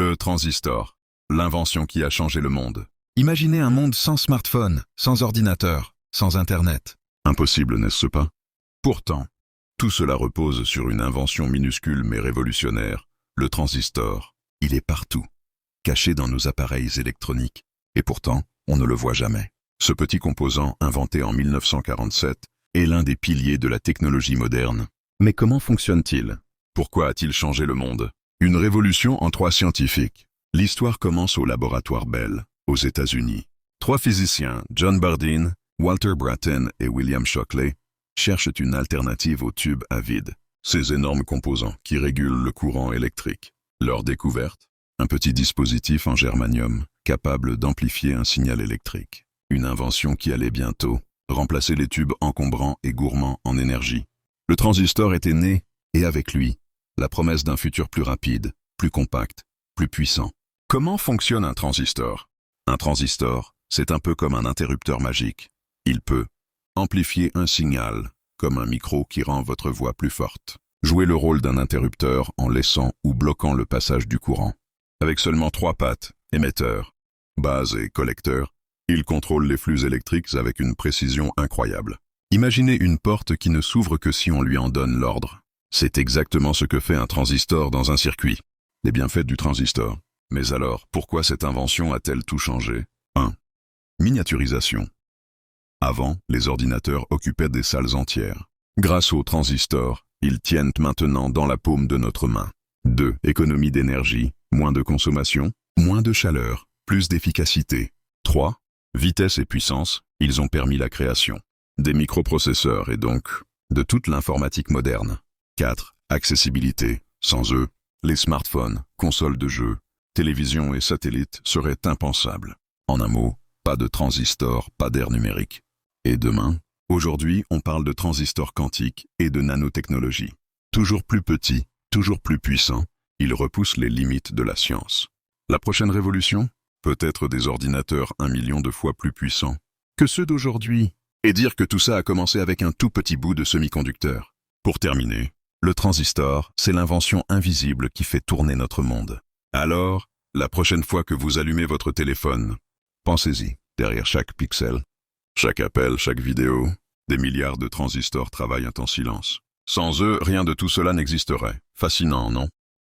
Le transistor, l'invention qui a changé le monde. Imaginez un monde sans smartphone, sans ordinateur, sans Internet. Impossible, n'est-ce pas? Pourtant, tout cela repose sur une invention minuscule mais révolutionnaire, le transistor. Il est partout, caché dans nos appareils électroniques. Et pourtant, on ne le voit jamais. Ce petit composant, inventé en 1947, est l'un des piliers de la technologie moderne. Mais comment fonctionne-t-il? Pourquoi a-t-il changé le monde? Une révolution en 3 scientifiques. L'histoire commence au laboratoire Bell, aux États-Unis. 3 physiciens, John Bardeen, Walter Brattain et William Shockley, cherchent une alternative aux tubes à vide, ces énormes composants qui régulent le courant électrique. Leur découverte? Un petit dispositif en germanium, capable d'amplifier un signal électrique. Une invention qui allait bientôt remplacer les tubes encombrants et gourmands en énergie. Le transistor était né, et avec lui, la promesse d'un futur plus rapide, plus compact, plus puissant. Comment fonctionne un transistor? Un transistor, c'est un peu comme un interrupteur magique. Il peut amplifier un signal, comme un micro qui rend votre voix plus forte. Jouer le rôle d'un interrupteur en laissant ou bloquant le passage du courant. Avec seulement 3 pattes, émetteur, base et collecteur, il contrôle les flux électriques avec une précision incroyable. Imaginez une porte qui ne s'ouvre que si on lui en donne l'ordre. C'est exactement ce que fait un transistor dans un circuit. Les bienfaits du transistor. Mais alors, pourquoi cette invention a-t-elle tout changé? 1. Miniaturisation. Avant, les ordinateurs occupaient des salles entières. Grâce au transistor, ils tiennent maintenant dans la paume de notre main. 2. Économie d'énergie, moins de consommation, moins de chaleur, plus d'efficacité. 3. Vitesse et puissance, ils ont permis la création des microprocesseurs et donc de toute l'informatique moderne. 4. Accessibilité. Sans eux, les smartphones, consoles de jeux, télévisions et satellites seraient impensables. En un mot, pas de transistor, pas d'ère numérique. Et demain, aujourd'hui, on parle de transistors quantiques et de nanotechnologie. Toujours plus petits, toujours plus puissants, ils repoussent les limites de la science. La prochaine révolution? Peut-être des ordinateurs 1 million de fois plus puissants que ceux d'aujourd'hui. Et dire que tout ça a commencé avec un tout petit bout de semi-conducteur. Pour terminer, le transistor, c'est l'invention invisible qui fait tourner notre monde. Alors, la prochaine fois que vous allumez votre téléphone, pensez-y, derrière chaque pixel, chaque appel, chaque vidéo, des milliards de transistors travaillent en silence. Sans eux, rien de tout cela n'existerait. Fascinant, non?